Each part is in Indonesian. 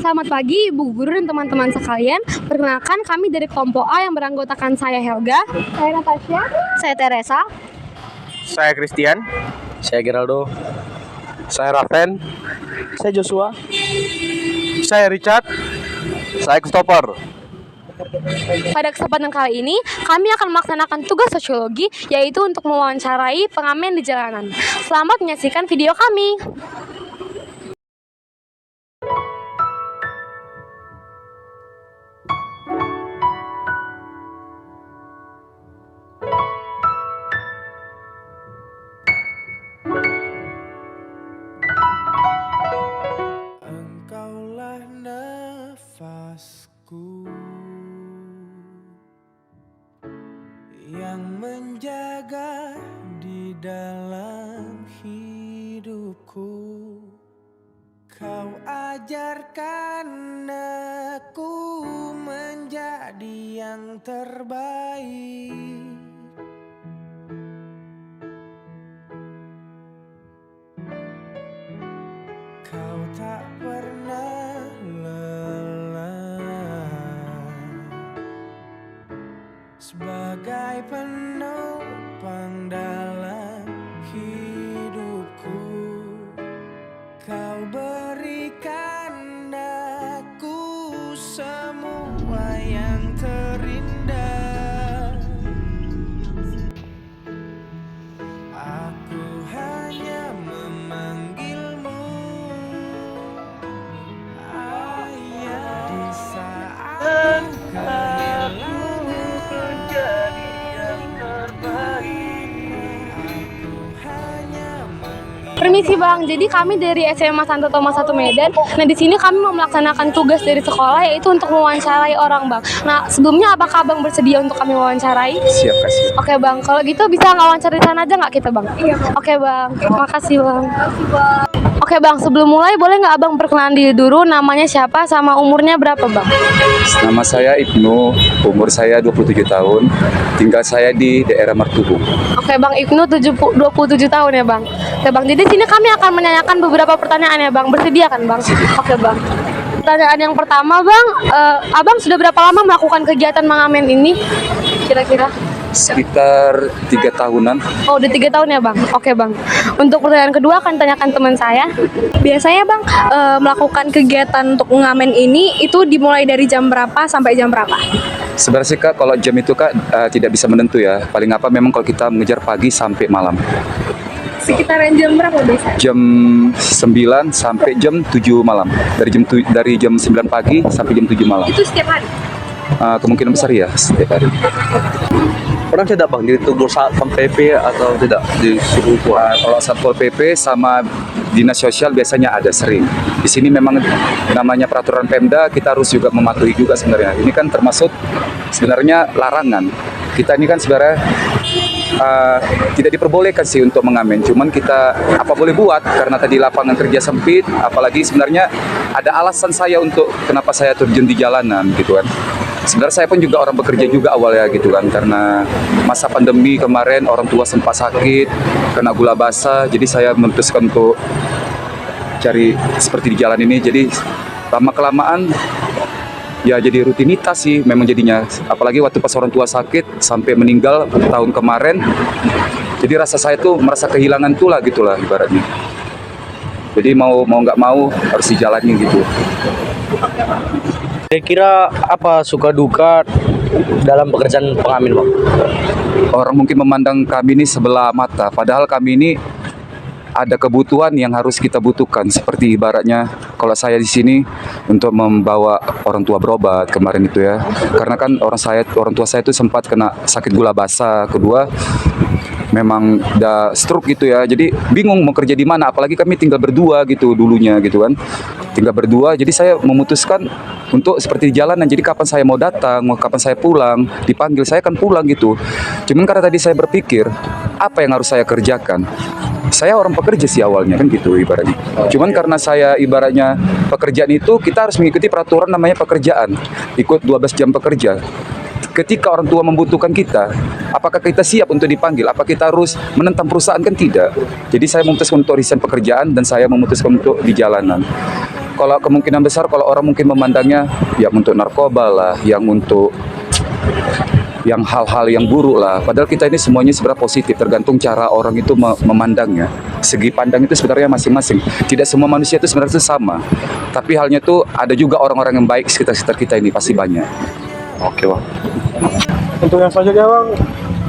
Selamat pagi Ibu Guru dan teman-teman sekalian. Perkenalkan, kami dari kelompok A yang beranggotakan saya Helga, saya Natasha, saya Teresa, Saya Christian. Saya Geraldo. Saya Raven. Saya Joshua. Saya Richard. Saya Christopher. Pada kesempatan kali ini, kami akan melaksanakan tugas sosiologi, yaitu untuk mewawancarai pengamen di jalanan. Selamat menyaksikan video kami. Engkaulah nafasku yang menjaga di dalam hidupku. Kau ajarkan aku menjadi yang terbaik. Kau tak pernah lelah sebagai penopang dalam hidupku. Kau berikan aku semua yang terindah. Aku hanya memanggilmu ayah di saat kehilangan menjadi yang terbaik. Aku hanya Permisi Bang, jadi kami dari SMA Santo Thomas 1 Medan. Nah, di sini kami mau melaksanakan tugas dari sekolah, yaitu untuk mewawancarai orang Bang. Nah, sebelumnya apakah Abang bersedia untuk kami wawancarai? Siap, kasih. Oke Bang, kalau gitu bisa ngawancara di sana aja nggak kita Bang? Iya. Oke Bang, makasih Bang. Oke Bang, sebelum mulai boleh nggak Abang perkenalan diri dulu, namanya siapa sama umurnya berapa Bang? Nama saya Ibnu, umur saya 27 tahun, tinggal saya di daerah Martubung. Oke Bang, Ibnu 27 tahun ya Bang. Oke Bang, jadi sini kami akan menanyakan beberapa pertanyaan ya Bang, bersedia kan Bang? Oke Bang. Pertanyaan yang pertama Bang, Abang sudah berapa lama melakukan kegiatan mengamen ini kira-kira? Sekitar 3 tahunan. Oh, udah 3 tahun ya Bang? Oke Bang. Untuk pertanyaan kedua akan tanyakan teman saya. Biasanya Bang, melakukan kegiatan untuk mengamen ini itu dimulai dari jam berapa sampai jam berapa? Sebenarnya sih Kak, kalau jam itu Kak tidak bisa menentu ya. Paling apa memang kalau kita mengejar pagi sampai malam. Sekitaran jam berapa biasanya? Jam 9 sampai jam 7 malam. Dari jam 9 pagi sampai jam 7 malam. Itu setiap hari? Kemungkinan besar ya setiap hari. Pernah tidak Bang ditegur Satpol PP atau tidak disuruh? Kalau Satpol PP sama Dinas Sosial biasanya ada sering. Di sini memang namanya peraturan Pemda, kita harus juga mematuhi juga sebenarnya. Ini kan termasuk sebenarnya larangan. Kita ini kan sebenarnya tidak diperbolehkan sih untuk mengamen. Cuman kita apa boleh buat karena tadi lapangan kerja sempit. Apalagi sebenarnya ada alasan saya untuk kenapa saya terjun di jalanan gitu kan. Sebenarnya saya pun juga orang bekerja juga awalnya gitu kan, karena masa pandemi kemarin orang tua sempat sakit, kena gula basah, jadi saya memutuskan untuk cari seperti di jalan ini. Jadi lama-kelamaan ya jadi rutinitas sih memang jadinya, apalagi waktu pas orang tua sakit sampai meninggal tahun kemarin, jadi rasa saya tuh merasa kehilangan tuh lah gitulah ibaratnya. Jadi mau nggak mau harus dijalani gitu. Kira-kira apa suka duka dalam pekerjaan pengamen Bang? Orang mungkin memandang kami ini sebelah mata, padahal kami ini ada kebutuhan yang harus kita butuhkan. Seperti ibaratnya kalau saya di sini untuk membawa orang tua berobat kemarin itu ya, karena kan orang tua saya itu sempat kena sakit gula basah, kedua memang udah stroke gitu ya, jadi bingung mau kerja di mana, apalagi kami tinggal berdua gitu dulunya gitu kan, tinggal berdua. Jadi saya memutuskan untuk seperti di jalanan, jadi kapan saya mau datang, kapan saya pulang, dipanggil saya kan pulang gitu. Cuman karena tadi saya berpikir apa yang harus saya kerjakan, saya orang pekerja sih awalnya kan gitu ibaratnya. Cuman karena saya ibaratnya pekerjaan itu kita harus mengikuti peraturan namanya pekerjaan, ikut 12 jam pekerja. Ketika orang tua membutuhkan kita, apakah kita siap untuk dipanggil? Apa kita harus menentang perusahaan? Kan tidak. Jadi saya memutuskan untuk resign pekerjaan dan saya memutuskan untuk di jalanan. Kalau kemungkinan besar kalau orang mungkin memandangnya yang untuk narkoba lah, yang untuk yang hal-hal yang buruk lah. Padahal kita ini semuanya sebenarnya positif, tergantung cara orang itu memandangnya. Segi pandang itu sebenarnya masing-masing. Tidak semua manusia itu sebenarnya sama. Tapi halnya tuh ada juga orang-orang yang baik sekitar-sekitar kita ini pasti banyak. Oke bang. Untuk yang selanjutnya bang,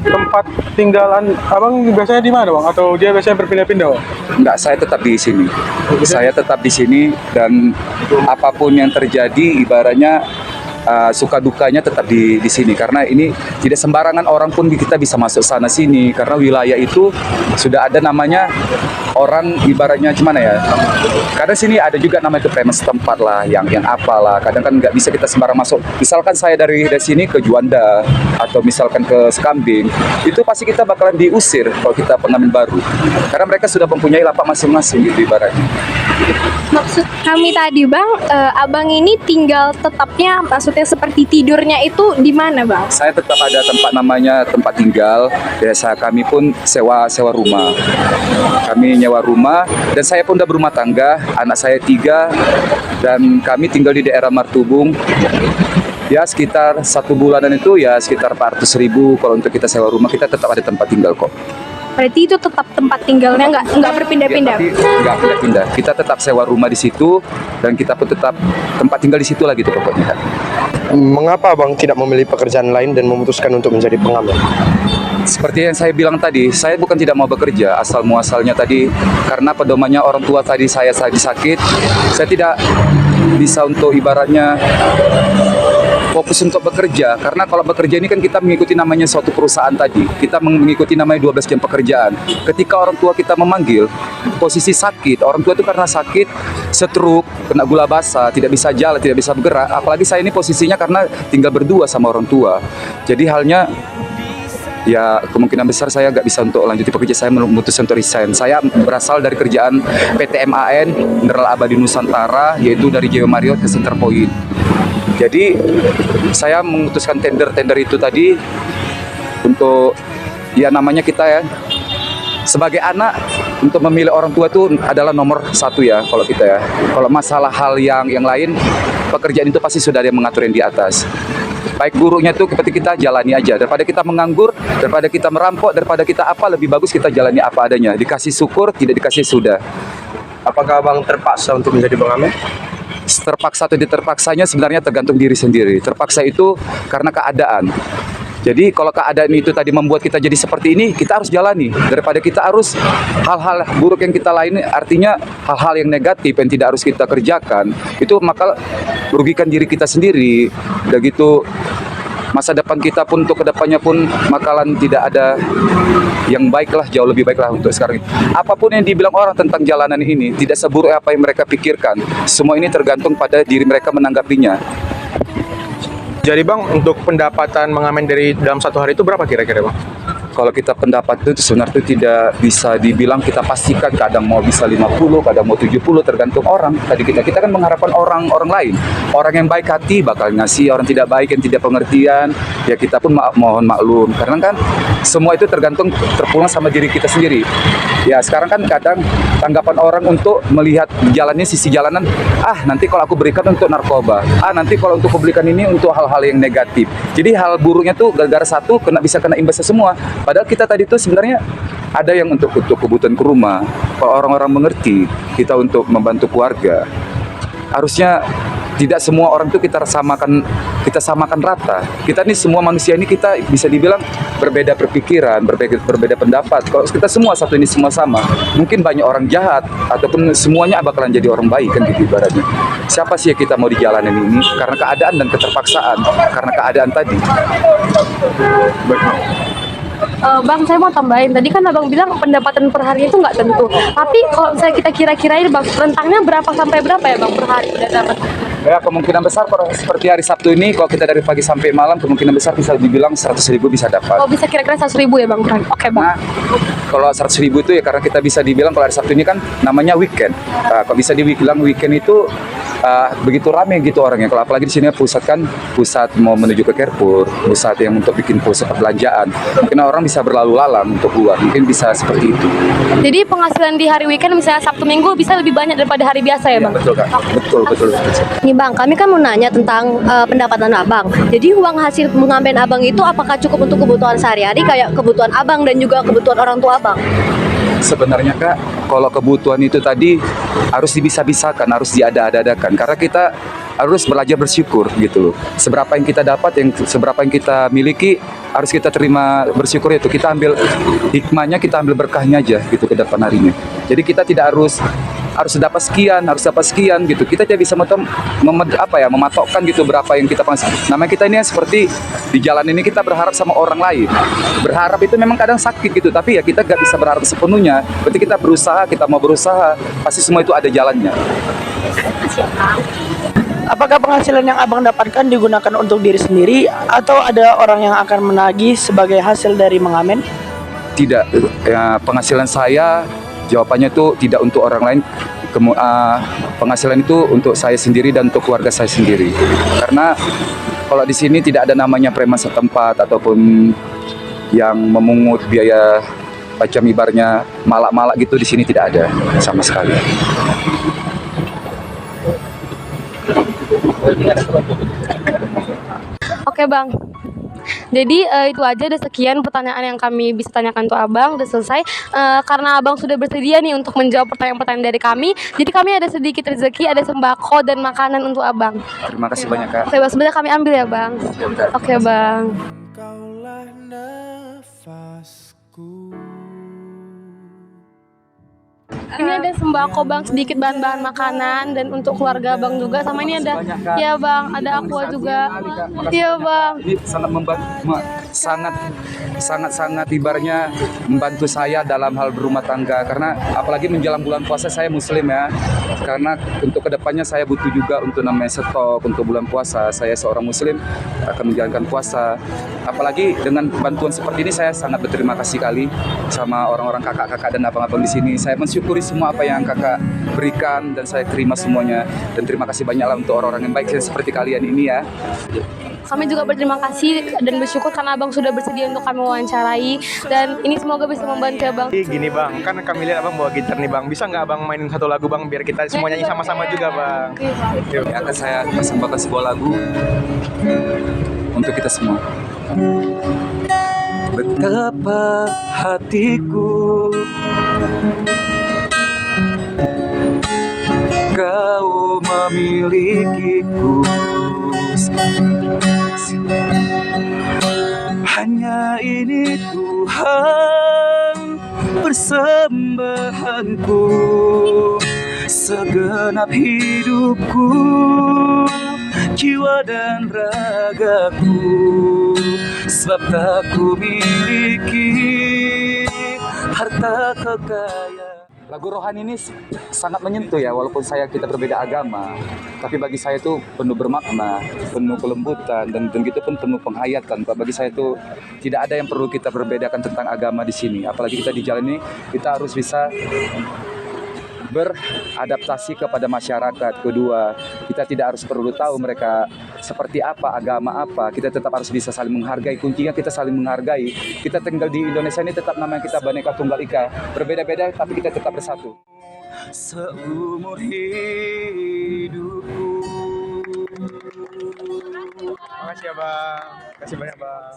tempat tinggalan abang biasanya di mana bang? Atau dia biasanya berpindah-pindah bang? Enggak, saya tetap di sini. Saya tetap di sini dan apapun yang terjadi ibaratnya suka dukanya tetap di sini karena ini tidak sembarangan orang pun kita bisa masuk sana sini karena wilayah itu sudah ada namanya orang ibaratnya gimana ya, karena sini ada juga namanya itu preman setempat lah yang apalah, kadang kan nggak bisa kita sembarang masuk. Misalkan saya dari sini ke Juanda atau misalkan ke Sekambing, itu pasti kita bakalan diusir kalau kita pengamen baru karena mereka sudah mempunyai lapak masing-masing gitu ibaratnya. Maksud kami tadi bang, abang ini tinggal tetapnya, maksudnya seperti tidurnya itu di mana bang? Saya tetap ada tempat namanya tempat tinggal. Biasa kami pun sewa rumah. Kami nyewa rumah dan saya pun udah berumah tangga. Anak saya 3 dan kami tinggal di daerah Martubung. Ya sekitar 1 bulanan itu ya sekitar 400.000. Kalau untuk kita sewa rumah kita tetap ada tempat tinggal kok. Berarti itu tetap tempat tinggalnya, nggak berpindah-pindah? Ya, nggak pindah-pindah. Kita tetap sewa rumah di situ dan kita pun tetap tempat tinggal di situ lagi tuh pokoknya. Mengapa bang tidak memilih pekerjaan lain dan memutuskan untuk menjadi pengamen? Seperti yang saya bilang tadi, saya bukan tidak mau bekerja, asal muasalnya tadi karena pedomannya orang tua tadi saya sakit, saya tidak bisa untuk ibaratnya fokus untuk bekerja karena kalau bekerja ini kan kita mengikuti namanya suatu perusahaan tadi, kita mengikuti namanya 12 jam pekerjaan. Ketika orang tua kita memanggil posisi sakit, orang tua itu karena sakit stroke, kena gula basah, tidak bisa jalan, tidak bisa bergerak, apalagi saya ini posisinya karena tinggal berdua sama orang tua, jadi halnya ya kemungkinan besar saya nggak bisa untuk lanjuti pekerjaan. Saya memutuskan untuk resign. Saya berasal dari kerjaan PT MAN Mineral Abadi Nusantara, yaitu dari Jawa Marriott ke Centerpoint. Jadi saya memutuskan tender itu tadi untuk ya namanya kita ya sebagai anak untuk memilih orang tua itu adalah nomor 1 ya kalau kita ya. Kalau masalah hal yang lain pekerjaan itu pasti sudah ada yang mengatur yang di atas. Baik buruknya itu seperti kita jalani aja, daripada kita menganggur, daripada kita merampok, daripada kita apa, lebih bagus kita jalani apa adanya. Dikasih syukur, tidak dikasih sudah. Apakah abang terpaksa untuk menjadi pengamen? Terpaksa atau diterpaksanya sebenarnya tergantung diri sendiri. Terpaksa itu karena keadaan. Jadi kalau keadaan itu tadi membuat kita jadi seperti ini, kita harus jalani. Daripada kita harus hal-hal buruk yang kita lain, artinya hal-hal yang negatif yang tidak harus kita kerjakan, itu maka merugikan diri kita sendiri. Udah gitu masa depan kita pun untuk kedepannya pun bakalan tidak ada yang baik lah, jauh lebih baik lah untuk sekarang. Apapun yang dibilang orang tentang jalanan ini tidak seburuk apa yang mereka pikirkan. Semua ini tergantung pada diri mereka menanggapinya. Jadi bang, untuk pendapatan mengamen dari dalam 1 hari itu berapa kira-kira bang? Kalau kita pendapat itu sebenarnya itu tidak bisa dibilang kita pastikan, kadang mau bisa 50, kadang mau 70, tergantung orang. Tadi kita kan mengharapkan orang lain. Orang yang baik hati bakal ngasih, orang tidak baik yang tidak pengertian, ya kita pun mohon maklum. Karena kan semua itu tergantung terpulang sama diri kita sendiri. Ya sekarang kan kadang tanggapan orang untuk melihat jalannya sisi jalanan, nanti kalau aku berikan untuk narkoba, nanti kalau untuk publikan ini untuk hal-hal yang negatif. Jadi hal buruknya tuh gara-gara satu bisa kena imbasnya semua. Padahal kita tadi itu sebenarnya ada yang untuk kebutuhan ke rumah. Kalau orang-orang mengerti, kita untuk membantu keluarga. Harusnya tidak semua orang itu kita samakan rata. Kita ini semua manusia ini kita bisa dibilang berbeda berpikiran, berbeda pendapat. Kalau kita semua satu ini semua sama, mungkin banyak orang jahat ataupun semuanya bakalan jadi orang baik kan gitu ibaratnya. Siapa sih yang kita mau di jalanan ini? Karena keadaan dan keterpaksaan, karena keadaan tadi. Bang, saya mau tambahin. Tadi kan abang bilang pendapatan per hari itu nggak tentu. Tapi kalau misalnya kita kira-kirain bang, rentangnya berapa sampai berapa ya bang per hari udah dapat? Ya kemungkinan besar seperti hari Sabtu ini, kalau kita dari pagi sampai malam kemungkinan besar bisa dibilang 100.000 bisa dapat. Oh bisa kira-kira 100.000 ya bang per hari? Oke bang. Nah, kalau 100.000 itu ya karena kita bisa dibilang kalau hari Sabtu ini kan namanya weekend. Kalau bisa dibilang weekend itu begitu rame gitu orangnya. Kalau apalagi di sini pusat kan, pusat mau menuju ke Carrefour, pusat yang untuk bikin pusat perbelanjaan. Mungkin orang bisa berlalu lalang untuk keluar, mungkin bisa seperti itu. Jadi penghasilan di hari weekend misalnya Sabtu Minggu bisa lebih banyak daripada hari biasa ya bang? Betul Kak, betul. Nih bang, kami kan mau nanya tentang pendapatan abang. Jadi uang hasil pengamen abang itu apakah cukup untuk kebutuhan sehari-hari kayak kebutuhan abang dan juga kebutuhan orang tua abang? Sebenarnya Kak, kalau kebutuhan itu tadi harus dibisa-bisakan, harus diada-adakan. Karena kita harus belajar bersyukur gitu loh. Seberapa yang kita dapat, seberapa yang kita miliki, harus kita terima bersyukur itu. Kita ambil hikmahnya, kita ambil berkahnya aja gitu ke depan harinya. Jadi kita tidak harus dapat sekian gitu. Kita tidak bisa mematokkan gitu berapa yang kita penghasilan. Namanya kita ini seperti di jalan ini kita berharap sama orang lain. Berharap itu memang kadang sakit gitu, tapi ya kita gak bisa berharap sepenuhnya. Berarti kita berusaha, kita mau berusaha, pasti semua itu ada jalannya. Apakah penghasilan yang abang dapatkan digunakan untuk diri sendiri atau ada orang yang akan menagih sebagai hasil dari mengamen? Tidak, penghasilan saya jawabannya itu tidak untuk orang lain. Penghasilan itu untuk saya sendiri dan untuk keluarga saya sendiri. Karena kalau di sini tidak ada namanya preman setempat ataupun yang memungut biaya macam ibarnya malak-malak gitu, di sini tidak ada sama sekali. Oke bang. Jadi itu aja, udah sekian pertanyaan yang kami bisa tanyakan untuk abang, udah selesai. Karena abang sudah bersedia nih untuk menjawab pertanyaan-pertanyaan dari kami, jadi kami ada sedikit rezeki, ada sembako dan makanan untuk abang. Terima kasih banyak Kak. Oke bang, sebenarnya kami ambil ya bang. Oke bang. Kaulah nafasku. Ini ada sembako bang, sedikit bahan-bahan makanan dan untuk keluarga bang juga. Sama ini ada, ya bang, ada aqua juga. Iya bang. Ini sangat membantu, sangat ibaratnya membantu saya dalam hal berumah tangga. Karena apalagi menjelang bulan puasa, saya muslim ya. Karena untuk kedepannya saya butuh juga untuk namanya stok untuk bulan puasa. Saya seorang muslim akan menjalankan puasa. Apalagi dengan bantuan seperti ini saya sangat berterima kasih kali sama orang-orang kakak-kakak dan abang-abang di sini. Saya mensyukuri semua apa yang kakak berikan dan saya terima semuanya. Dan terima kasih banyaklah untuk orang-orang yang baik seperti kalian ini ya. Kami juga berterima kasih dan bersyukur karena abang sudah bersedia untuk kami wawancarai. Dan ini semoga bisa membantu abang. Gini bang, kan kami lihat abang bawa gitar nih bang. Bisa nggak abang mainin satu lagu bang biar kita semuanya nyanyi sama-sama juga bang? Ya, akan saya persembahkan sebuah lagu untuk kita semua. Betapa hatiku kau memilikiku, hanya ini Tuhan persembahanku, segenap hidupku, jiwa dan ragaku, sebab tak ku miliki harta kekayaan. Lagu rohani ini sangat menyentuh ya, walaupun kita berbeda agama, tapi bagi saya itu penuh bermakna, penuh kelembutan, dan gitu pun penuh penghayatan. Bagi saya itu tidak ada yang perlu kita berbedakan tentang agama di sini. Apalagi kita di jalan ini, kita harus bisa beradaptasi kepada masyarakat. Kedua, kita tidak harus perlu tahu mereka seperti apa, agama apa. Kita tetap harus bisa saling menghargai. Kuncinya kita saling menghargai. Kita tinggal di Indonesia ini tetap namanya kita Bhinneka Tunggal Ika. Berbeda-beda tapi kita tetap bersatu. Seumur hidupku. Makasih ya bang. Kasih banyak bang.